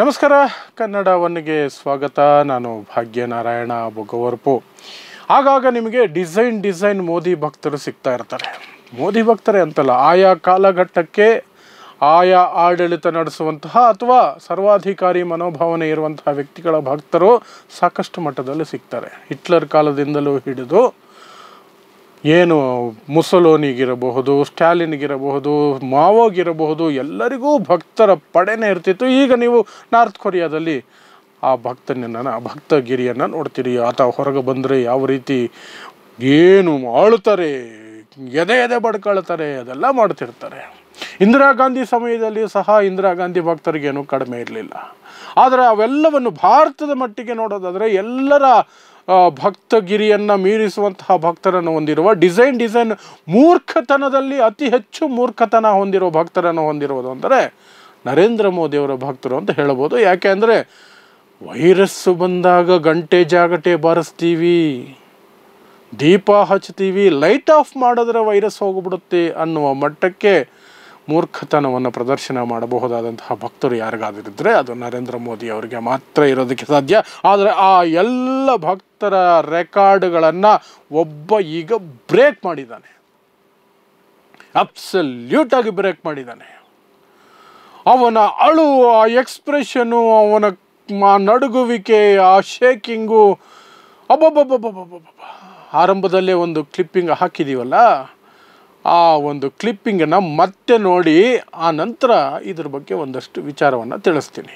ನಮಸ್ಕಾರ ಕನ್ನಡ ಒನ್ಗೆ ಸ್ವಾಗತ. ನಾನು ಭಾಗ್ಯನಾರಾಯಣ ಬೊಗವರ್ಪು. ಆಗಾಗ ನಿಮಗೆ ಡಿಸೈನ್ ಮೋದಿ ಭಕ್ತರು ಸಿಗ್ತಾ ಇರ್ತಾರೆ. ಮೋದಿ ಭಕ್ತರೇ ಅಂತಲ್ಲ, ಆಯಾ ಕಾಲಘಟ್ಟಕ್ಕೆ ಆಯಾ ಆಡಳಿತ ನಡೆಸುವಂತಹ ಅಥವಾ ಸರ್ವಾಧಿಕಾರಿ ಮನೋಭಾವನೆ ಇರುವಂತಹ ವ್ಯಕ್ತಿಗಳ ಭಕ್ತರು ಸಾಕಷ್ಟು ಮಟ್ಟದಲ್ಲಿ ಸಿಗ್ತಾರೆ. ಹಿಟ್ಲರ್ ಕಾಲದಿಂದಲೂ ಹಿಡಿದು ಏನು ಮುಸೋಲಿನಿಗಿರಬಹುದು, ಸ್ಟಾಲಿನ್ಗಿರಬಹುದು, ಮಾವೋಗಿರಬಹುದು, ಎಲ್ಲರಿಗೂ ಭಕ್ತರ ಪಡೆನೇ ಇರ್ತಿತ್ತು. ಈಗ ನೀವು ನಾರ್ತ್ ಕೊರಿಯಾದಲ್ಲಿ ಆ ಭಕ್ತಗಿರಿಯನ್ನು ನೋಡ್ತೀರಿ. ಆತ ಹೊರಗೆ ಬಂದರೆ ಯಾವ ರೀತಿ ಏನು ಆಳ್ತಾರೆ, ಎದೆ ಬಡ್ಕೊಳ್ತಾರೆ, ಅದೆಲ್ಲ ಮಾಡ್ತಿರ್ತಾರೆ. ಇಂದಿರಾ ಗಾಂಧಿ ಸಮಯದಲ್ಲಿ ಸಹ ಇಂದಿರಾ ಗಾಂಧಿ ಭಕ್ತರಿಗೇನು ಕಡಿಮೆ ಇರಲಿಲ್ಲ. ಆದರೆ ಅವೆಲ್ಲವನ್ನು ಭಾರತದ ಮಟ್ಟಿಗೆ ನೋಡೋದಾದರೆ ಎಲ್ಲರ ಭಕ್ತಗಿರಿಯನ್ನು ಮೀರಿಸುವಂತಹ ಭಕ್ತರನ್ನು ಹೊಂದಿರುವ ಡಿಸೈನ್ ಮೂರ್ಖತನದಲ್ಲಿ ಅತಿ ಹೆಚ್ಚು ಮೂರ್ಖತನ ಹೊಂದಿರುವ ಭಕ್ತರನ್ನು ಹೊಂದಿರುವುದು ಅಂದರೆ ನರೇಂದ್ರ ಮೋದಿಯವರ ಭಕ್ತರು ಅಂತ ಹೇಳ್ಬೋದು. ಯಾಕೆ ಅಂದರೆ ವೈರಸ್ಸು ಬಂದಾಗ ಗಂಟೆ ಜಾಗಟೆ ಬಾರಿಸ್ತೀವಿ, ದೀಪ ಹಚ್ತೀವಿ, ಲೈಟ್ ಆಫ್ ಮಾಡಿದ್ರೆ ವೈರಸ್ ಹೋಗಿಬಿಡುತ್ತೆ ಅನ್ನುವ ಮಟ್ಟಕ್ಕೆ ಮೂರ್ಖತನವನ್ನು ಪ್ರದರ್ಶನ ಮಾಡಬಹುದಾದಂತಹ ಭಕ್ತರು ಯಾರಿಗಾದಿರಿದ್ರೆ ಅದು ನರೇಂದ್ರ ಮೋದಿ ಅವರಿಗೆ ಮಾತ್ರ ಇರೋದಕ್ಕೆ ಸಾಧ್ಯ. ಆದರೆ ಆ ಎಲ್ಲ ಭಕ್ತರ ರೆಕಾರ್ಡ್ಗಳನ್ನು ಒಬ್ಬ ಈಗ ಬ್ರೇಕ್ ಮಾಡಿದ್ದಾನೆ, ಅಬ್ಸಲ್ಯೂಟಾಗಿ ಬ್ರೇಕ್ ಮಾಡಿದ್ದಾನೆ. ಅವನ ಅಳು, ಆ ಎಕ್ಸ್ಪ್ರೆಷನ್ನು, ಅವನ ನಡುಗುವಿಕೆ, ಆ ಶೇಕಿಂಗು, ಆರಂಭದಲ್ಲೇ ಒಂದು ಕ್ಲಿಪ್ಪಿಂಗ್ ಹಾಕಿದ್ದೀವಲ್ಲ, ಆ ಒಂದು ಕ್ಲಿಪ್ಪಿಂಗನ್ನು ಮತ್ತೆ ನೋಡಿ ಆ ನಂತರ ಇದ್ರ ಬಗ್ಗೆ ಒಂದಷ್ಟು ವಿಚಾರವನ್ನು ತಿಳಿಸ್ತೀನಿ.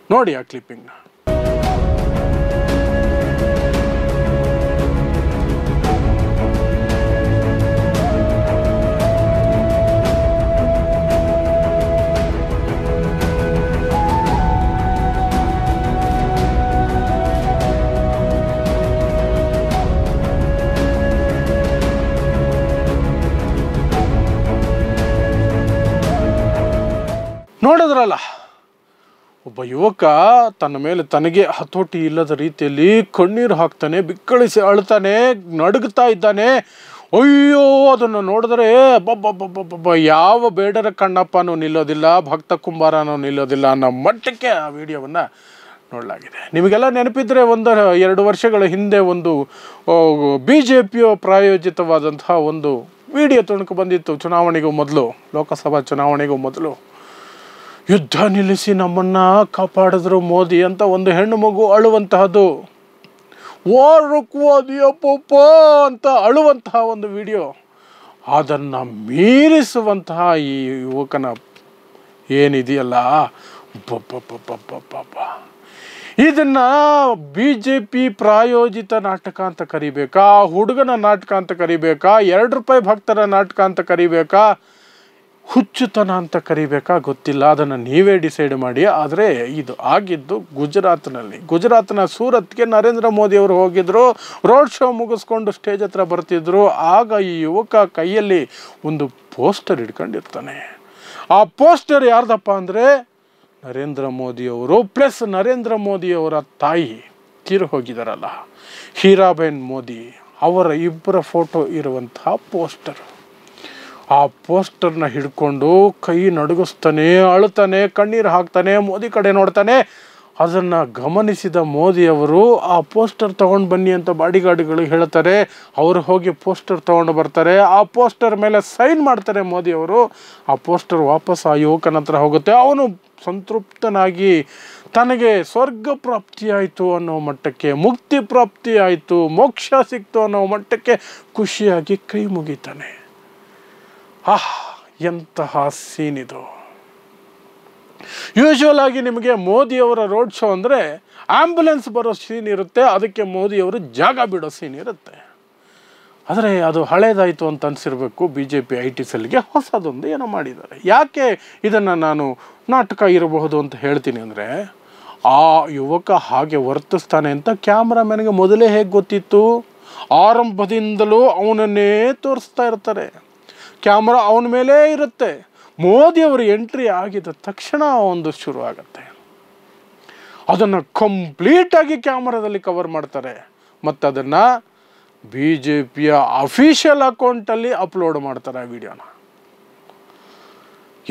ನೋಡಿ ಆ ಕ್ಲಿಪ್ಪಿಂಗ್ನ. ನೋಡಿದ್ರಲ್ಲ, ಒಬ್ಬ ಯುವಕ ತನ್ನ ಮೇಲೆ ತನಗೆ ಹತೋಟಿ ಇಲ್ಲದ ರೀತಿಯಲ್ಲಿ ಕಣ್ಣೀರು ಹಾಕ್ತಾನೆ, ಬಿಕ್ಕಳಿಸಿ ಅಳ್ತಾನೆ, ನಡುಗ್ತಾ ಇದ್ದಾನೆ. ಅಯ್ಯೋ, ಅದನ್ನು ನೋಡಿದ್ರೆ ಯಾವ ಬೇಡರ ಕಣ್ಣಪ್ಪನೂ ನಿಲ್ಲೋದಿಲ್ಲ, ಭಕ್ತ ಕುಂಬಾರನೂ ನಿಲ್ಲೋದಿಲ್ಲ ಅನ್ನೋ ಮಟ್ಟಕ್ಕೆ ಆ ವಿಡಿಯೋವನ್ನು ನೋಡಲಾಗಿದೆ. ನಿಮಗೆಲ್ಲ ನೆನಪಿದ್ರೆ 1-2 ವರ್ಷಗಳ ಹಿಂದೆ ಒಂದು BJP ಪ್ರಾಯೋಜಿತವಾದಂತಹ ಒಂದು ವಿಡಿಯೋ ತುಣುಕು ಬಂದಿತ್ತು. ಚುನಾವಣೆಗೂ ಮೊದಲು, ಲೋಕಸಭಾ ಚುನಾವಣೆಗೂ ಮೊದಲು ಯುದ್ಧ ನಿಲ್ಲಿಸಿ ನಮ್ಮನ್ನು ಕಾಪಾಡಿದ್ರು ಮೋದಿ ಅಂತ ಒಂದು ಹೆಣ್ಣು ಮಗು ಅಳುವಂತಹದ್ದು, ವಾರಕ್ವಾದಿಯಪ್ಪ ಅಂತ ಅಳುವಂತಹ ಒಂದು ವಿಡಿಯೋ. ಅದನ್ನು ಮೀರಿಸುವಂತಹ ಈ ಯುವಕನ ಏನಿದೆಯಲ್ಲ, ಇದನ್ನು BJP ಪ್ರಾಯೋಜಿತ ನಾಟಕ ಅಂತ ಕರಿಬೇಕಾ, ಹುಡುಗನ ನಾಟಕ ಅಂತ ಕರಿಬೇಕಾ, ₹2 ಭಕ್ತರ ನಾಟಕ ಅಂತ ಕರಿಬೇಕಾ, ಹುಚ್ಚುತನ ಅಂತ ಕರಿಬೇಕಾ ಗೊತ್ತಿಲ್ಲ. ಅದನ್ನು ನೀವೇ ಡಿಸೈಡ್ ಮಾಡಿ. ಆದರೆ ಇದು ಆಗಿದ್ದು ಗುಜರಾತ್ನ ಸೂರತ್ಗೆ ನರೇಂದ್ರ ಮೋದಿ ಅವರು ಹೋಗಿದ್ರು. ರೋಡ್ ಶೋ ಮುಗಿಸ್ಕೊಂಡು ಸ್ಟೇಜ್ ಹತ್ರ ಬರ್ತಿದ್ರು. ಆಗ ಈ ಯುವಕ ಕೈಯಲ್ಲಿ ಒಂದು ಪೋಸ್ಟರ್ ಹಿಡ್ಕೊಂಡಿರ್ತಾನೆ. ಆ ಪೋಸ್ಟರ್ ಯಾರ್ದಪ್ಪ ಅಂದರೆ ನರೇಂದ್ರ ಮೋದಿಯವರು ಪ್ಲಸ್ ನರೇಂದ್ರ ಮೋದಿಯವರ ತಾಯಿ ತೀರು ಹೋಗಿದಾರಲ್ಲ, ಹೀರಾಬೆನ್ ಮೋದಿ, ಅವರ ಇಬ್ಬರ ಫೋಟೋ ಇರುವಂತಹ ಪೋಸ್ಟರ್. ಆ ಪೋಸ್ಟರ್ನ ಹಿಡ್ಕೊಂಡು ಕೈ ನಡುಗಿಸ್ತಾನೆ, ಅಳ್ತಾನೆ, ಕಣ್ಣೀರು ಹಾಕ್ತಾನೆ, ಮೋದಿ ಕಡೆ ನೋಡ್ತಾನೆ. ಅದನ್ನು ಗಮನಿಸಿದ ಮೋದಿಯವರು ಆ ಪೋಸ್ಟರ್ ತೊಗೊಂಡು ಬನ್ನಿ ಅಂತ ಬಾಡಿಗಾರ್ಡ್ಗಳಿಗೆ ಹೇಳ್ತಾರೆ. ಅವರು ಹೋಗಿ ಪೋಸ್ಟರ್ ತೊಗೊಂಡು ಬರ್ತಾರೆ. ಆ ಪೋಸ್ಟರ್ ಮೇಲೆ ಸೈನ್ ಮಾಡ್ತಾರೆ ಮೋದಿಯವರು. ಆ ಪೋಸ್ಟರ್ ವಾಪಸ್ ಆ ಯುವಕನ ಹತ್ರ ಹೋಗುತ್ತೆ. ಅವನು ಸಂತೃಪ್ತನಾಗಿ ತನಗೆ ಸ್ವರ್ಗ ಪ್ರಾಪ್ತಿಯಾಯಿತು ಅನ್ನೋ ಮಟ್ಟಕ್ಕೆ, ಮುಕ್ತಿ ಪ್ರಾಪ್ತಿ ಆಯಿತು, ಮೋಕ್ಷ ಸಿಕ್ತು ಅನ್ನೋ ಮಟ್ಟಕ್ಕೆ ಖುಷಿಯಾಗಿ ಕೈ ಮುಗಿತಾನೆ. ಎಂತಹ ಸೀನ್ ಇದು. ಯೂಶುವಲ್ ಆಗಿ ನಿಮಗೆ ಮೋದಿಯವರ ರೋಡ್ ಶೋ ಅಂದರೆ ಆ್ಯಂಬುಲೆನ್ಸ್ ಬರೋ ಸೀನ್ ಇರುತ್ತೆ, ಅದಕ್ಕೆ ಮೋದಿಯವರು ಜಾಗ ಬಿಡೋ ಸೀನ್ ಇರುತ್ತೆ. ಆದರೆ ಅದು ಹಳೇದಾಯಿತು ಅಂತ ಅನಿಸಿರ್ಬೇಕು. BJP IT ಸೆಲ್ಗೆ ಹೊಸದೊಂದು ಏನೋ ಮಾಡಿದ್ದಾರೆ. ಯಾಕೆ ಇದನ್ನು ನಾನು ನಾಟಕ ಇರಬಹುದು ಅಂತ ಹೇಳ್ತೀನಿ ಅಂದರೆ, ಆ ಯುವಕ ಹಾಗೆ ವರ್ತಿಸ್ತಾನೆ ಅಂತ ಕ್ಯಾಮ್ರಾಮನ್ಗೆ ಮೊದಲೇ ಹೇಗೆ ಗೊತ್ತಿತ್ತು? ಆರಂಭದಿಂದಲೂ ಅವನನ್ನೇ ತೋರಿಸ್ತಾ ಇರ್ತಾರೆ, ಕ್ಯಾಮ್ರಾ ಅವನ ಮೇಲೆ ಇರುತ್ತೆ. ಮೋದಿಯವರು ಎಂಟ್ರಿ ಆಗಿದ ತಕ್ಷಣ ಒಂದು ಶುರು ಆಗುತ್ತೆ. ಅದನ್ನು ಕಂಪ್ಲೀಟಾಗಿ ಕ್ಯಾಮ್ರಾದಲ್ಲಿ ಕವರ್ ಮಾಡ್ತಾರೆ ಮತ್ತು ಅದನ್ನು BJPಯ ಅಫಿಷಿಯಲ್ ಅಕೌಂಟಲ್ಲಿ ಅಪ್ಲೋಡ್ ಮಾಡ್ತಾರೆ ಆ ವಿಡಿಯೋನ.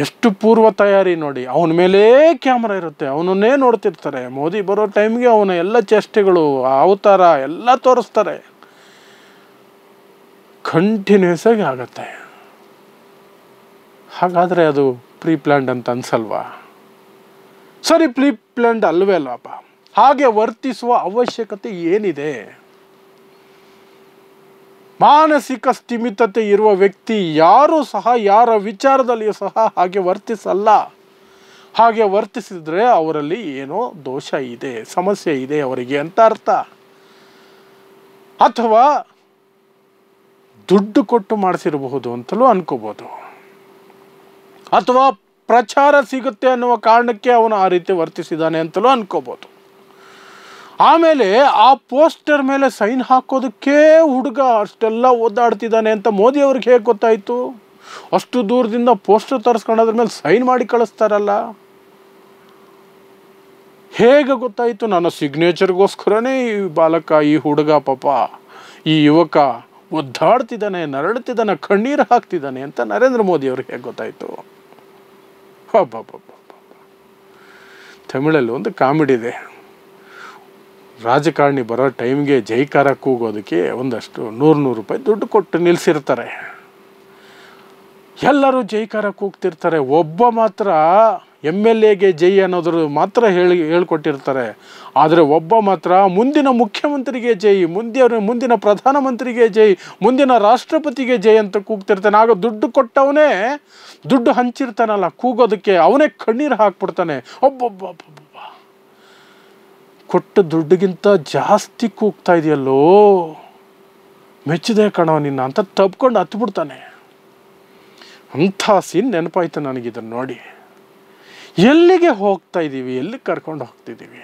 ಎಷ್ಟು ಪೂರ್ವ ತಯಾರಿ ನೋಡಿ. ಅವನ ಮೇಲೇ ಕ್ಯಾಮ್ರಾ ಇರುತ್ತೆ, ಅವನನ್ನೇ ನೋಡ್ತಿರ್ತಾರೆ. ಮೋದಿ ಬರೋ ಟೈಮ್ಗೆ ಅವನ ಎಲ್ಲ ಚೇಷ್ಟೆಗಳು, ಅವತಾರ ಎಲ್ಲ ತೋರಿಸ್ತಾರೆ. ಕಂಟಿನ್ಯೂಸ್ ಆಗಿ ಆಗತ್ತೆ. ಹಾಗಾದರೆ ಅದು ಪ್ರೀ ಪ್ಲ್ಯಾಂಡ್ ಅಂತ ಅನ್ಸಲ್ವಾ? ಸರಿ, ಪ್ರೀ ಪ್ಲ್ಯಾಂಡ್ ಅಲ್ವೇ ಅಲ್ವಪ್ಪ. ಹಾಗೆ ವರ್ತಿಸುವ ಅವಶ್ಯಕತೆ ಏನಿದೆ? ಮಾನಸಿಕ ಸ್ಥಿಮಿತತೆ ಇರುವ ವ್ಯಕ್ತಿ ಯಾರೂ ಸಹ ಯಾರ ವಿಚಾರದಲ್ಲಿಯೂ ಸಹ ಹಾಗೆ ವರ್ತಿಸಲ್ಲ. ಹಾಗೆ ವರ್ತಿಸಿದ್ರೆ ಅವರಲ್ಲಿ ಏನೋ ದೋಷ ಇದೆ, ಸಮಸ್ಯೆ ಇದೆ ಅವರಿಗೆ ಅಂತ ಅರ್ಥ. ಅಥವಾ ದುಡ್ಡು ಕೊಟ್ಟು ಮಾಡಿಸಿರಬಹುದು ಅಂತಲೂ ಅನ್ಕೋಬಹುದು. ಅಥವಾ ಪ್ರಚಾರ ಸಿಗುತ್ತೆ ಅನ್ನುವ ಕಾರಣಕ್ಕೆ ಅವನು ಆ ರೀತಿ ವರ್ತಿಸಿದ್ದಾನೆ ಅಂತಲೂ ಅನ್ಕೋಬಹುದು. ಆಮೇಲೆ ಆ ಪೋಸ್ಟರ್ ಮೇಲೆ ಸೈನ್ ಹಾಕೋದಕ್ಕೆ ಹುಡುಗ ಅಷ್ಟೆಲ್ಲ ಓದಾಡ್ತಿದ್ದಾನೆ ಅಂತ ಮೋದಿ ಅವ್ರಿಗೆ ಹೇಗೆ ಗೊತ್ತಾಯಿತು? ಅಷ್ಟು ದೂರದಿಂದ ಪೋಸ್ಟರ್ ತರಿಸ್ಕೊಂಡೋದ್ರ ಮೇಲೆ ಸೈನ್ ಮಾಡಿ ಕಳಿಸ್ತಾರಲ್ಲ, ಹೇಗೆ ಗೊತ್ತಾಯಿತು? ನನ್ನ ಸಿಗ್ನೇಚರ್ಗೋಸ್ಕರನೇ ಈ ಬಾಲಕ, ಈ ಹುಡುಗ, ಪಾಪ ಈ ಯುವಕ ಒದ್ದಾಡ್ತಿದ್ದಾನೆ, ನರಳುತ್ತಿದ್ದಾನೆ, ಕಣ್ಣೀರು ಹಾಕ್ತಿದ್ದಾನೆ ಅಂತ ನರೇಂದ್ರ ಮೋದಿ ಅವ್ರಿಗೆ ಹೇಗೆ ಗೊತ್ತಾಯಿತು? ತಮಿಳಲ್ಲಿ ಒಂದು ಕಾಮಿಡಿ ಇದೆ. ರಾಜಕಾರಣಿ ಬರೋ ಟೈಮ್ಗೆ ಜೈಕಾರ ಕೂಗೋದಕ್ಕೆ ಒಂದಷ್ಟು 100 ರೂಪಾಯಿ ದುಡ್ಡು ಕೊಟ್ಟು ನಿಲ್ಲಿಸಿರ್ತಾರೆ. ಎಲ್ಲರೂ ಜೈಕಾರ ಕೂಗ್ತಿರ್ತಾರೆ. ಒಬ್ಬ ಮಾತ್ರ MLAಗೆ ಜೈ ಅನ್ನೋದ್ರ ಮಾತ್ರ ಹೇಳ್ಕೊಟ್ಟಿರ್ತಾರೆ. ಆದರೆ ಒಬ್ಬ ಮಾತ್ರ ಮುಂದಿನ ಮುಖ್ಯಮಂತ್ರಿಗೆ ಜೈ, ಮುಂದಿನ ಪ್ರಧಾನಮಂತ್ರಿಗೆ ಜೈ, ಮುಂದಿನ ರಾಷ್ಟ್ರಪತಿಗೆ ಜೈ ಅಂತ ಕೂಗ್ತಿರ್ತಾನೆ. ಆಗ ದುಡ್ಡು ಕೊಟ್ಟವನೇ, ದುಡ್ಡು ಹಂಚಿರ್ತಾನಲ್ಲ ಕೂಗೋದಕ್ಕೆ, ಅವನೇ ಕಣ್ಣೀರು ಹಾಕ್ಬಿಡ್ತಾನೆ. ಒಬ್ಬೊಬ್ಬ ಕೊಟ್ಟ ದುಡ್ಡಿಗಿಂತ ಜಾಸ್ತಿ ಕೂಗ್ತಾ ಇದೆಯಲ್ಲೋ, ಮೆಚ್ಚಿದೆ ಕಣವ ನಿನ್ನ ಅಂತ ತಬ್ಕೊಂಡು ಹತ್ಬಿಡ್ತಾನೆ. ಅಂಥ ಸೀನ್ ನೆನಪಾಯ್ತು ನನಗಿದನ್ನು ನೋಡಿ. ಎಲ್ಲಿಗೆ ಹೋಗ್ತಾ ಇದ್ದೀವಿ, ಎಲ್ಲಿಗೆ ಕರ್ಕೊಂಡು ಹೋಗ್ತಿದ್ದೀವಿ?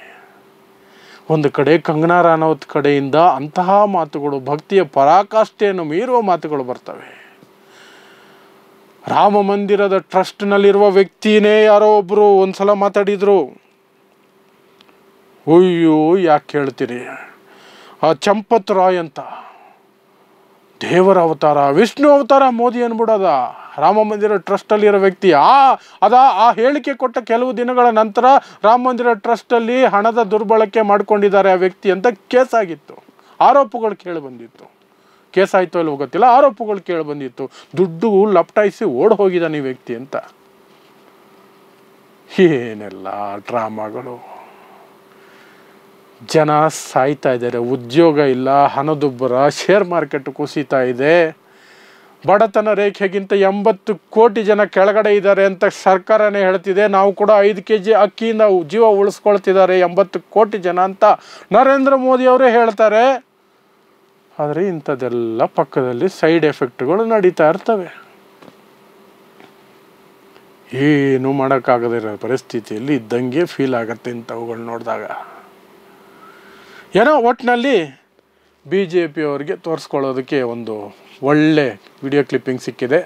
ಒಂದು ಕಡೆ ಕಂಗನಾ ರಾನೌತ್ ಕಡೆಯಿಂದ ಅಂತಹ ಮಾತುಗಳು, ಭಕ್ತಿಯ ಪರಾಕಾಷ್ಠೆಯನ್ನು ಮೀರುವ ಮಾತುಗಳು ಬರ್ತವೆ. ರಾಮ ಮಂದಿರದ ಟ್ರಸ್ಟ್ನಲ್ಲಿರುವ ವ್ಯಕ್ತಿನೇ ಯಾರೋ ಒಬ್ಬರು ಒಂದ್ಸಲ ಮಾತಾಡಿದ್ರು. ಅಯ್ಯೋ, ಯಾಕೆ ಹೇಳ್ತೀರಿ? ಆ ಚಂಪತ್ ರಾಯ್ ಅಂತ ದೇವರ ಅವತಾರ, ವಿಷ್ಣು ಅವತಾರ ಮೋದಿ ಅನ್ಬಿಡೋದ ರಾಮ ಮಂದಿರ ಟ್ರಸ್ಟಲ್ಲಿರೋ ವ್ಯಕ್ತಿ. ಆ ಹೇಳಿಕೆ ಕೊಟ್ಟ ಕೆಲವು ದಿನಗಳ ನಂತರ ರಾಮ ಮಂದಿರ ಟ್ರಸ್ಟಲ್ಲಿ ಹಣದ ದುರ್ಬಳಕೆ ಮಾಡ್ಕೊಂಡಿದ್ದಾರೆ ಆ ವ್ಯಕ್ತಿ ಅಂತ ಕೇಸ್ ಆಗಿತ್ತು. ಆರೋಪಗಳು ಕೇಳಿ ಬಂದಿತ್ತು. ಕೇಸ್ ಆಯಿತು ಅಲ್ವೋ ಗೊತ್ತಿಲ್ಲ, ಆರೋಪಗಳು ಕೇಳಿ ಬಂದಿತ್ತು. ದುಡ್ಡು ಲಪ್ಟಾಯಿಸಿ ಓಡ್ ಹೋಗಿದ್ದಾನೆ ಈ ವ್ಯಕ್ತಿ ಅಂತ. ಏನೆಲ್ಲ ಡ್ರಾಮಾಗಳು. ಜನ ಸಾಯ್ತಾ ಇದ್ದಾರೆ, ಉದ್ಯೋಗ ಇಲ್ಲ, ಹಣದುಬ್ಬರ, ಶೇರ್ ಮಾರ್ಕೆಟ್ ಕುಸಿತಾ ಇದೆ. ಬಡತನ ರೇಖೆಗಿಂತ 80 ಕೋಟಿ ಜನ ಕೆಳಗಡೆ ಇದ್ದಾರೆ ಅಂತ ಸರ್ಕಾರನೇ ಹೇಳ್ತಿದೆ. ನಾವು ಕೂಡ 5 kg ಅಕ್ಕಿಯಿಂದ ಜೀವ ಉಳಿಸ್ಕೊಳ್ತಿದ್ದಾರೆ 80 ಕೋಟಿ ಜನ ಅಂತ ನರೇಂದ್ರ ಮೋದಿ ಅವರೇ ಹೇಳ್ತಾರೆ. ಆದರೆ ಇಂಥದ್ದೆಲ್ಲ ಪಕ್ಕದಲ್ಲಿ ಸೈಡ್ ಎಫೆಕ್ಟ್ಗಳು ನಡೀತಾ ಇರ್ತವೆ. ಏನು ಮಾಡೋಕ್ಕಾಗದಿರೋ ಪರಿಸ್ಥಿತಿಯಲ್ಲಿ ಇದ್ದಂಗೆ ಫೀಲ್ ಆಗುತ್ತೆ ಇಂಥವುಗಳು ನೋಡಿದಾಗ. ಏನೋ ಒಟ್ಟಿನಲ್ಲಿ BJP ಅವರಿಗೆ ತೋರಿಸ್ಕೊಳ್ಳೋದಕ್ಕೆ ಒಂದು ಒಳ್ಳೆ ವಿಡಿಯೋ ಕ್ಲಿಪ್ಪಿಂಗ್ ಸಿಕ್ಕಿದೆ.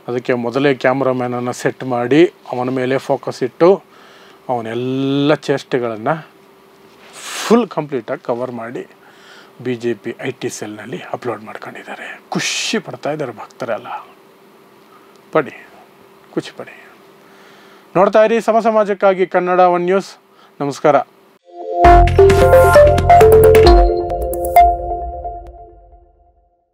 ಅದಕ್ಕೆ ಮೊದಲೇ ಕ್ಯಾಮ್ರಾಮ್ಯಾನನ್ನು ಸೆಟ್ ಮಾಡಿ ಅವನ ಮೇಲೆ ಫೋಕಸ್ ಇಟ್ಟು ಅವನೆಲ್ಲ ಚೇಷ್ಟೆಗಳನ್ನು ಫುಲ್ ಕಂಪ್ಲೀಟಾಗಿ ಕವರ್ ಮಾಡಿ BJP IT ಸೆಲ್ನಲ್ಲಿ ಅಪ್ಲೋಡ್ ಮಾಡ್ಕೊಂಡಿದ್ದಾರೆ. ಖುಷಿ ಪಡ್ತಾ ಇದ್ದಾರೆ ಭಕ್ತರೆಲ್ಲ. ಖುಷಿ ಪಡಿ. ನೋಡ್ತಾ ಇರಿ ಸಮಾಜಕ್ಕಾಗಿ ಕನ್ನಡ 1 ನ್ಯೂಸ್. ನಮಸ್ಕಾರ.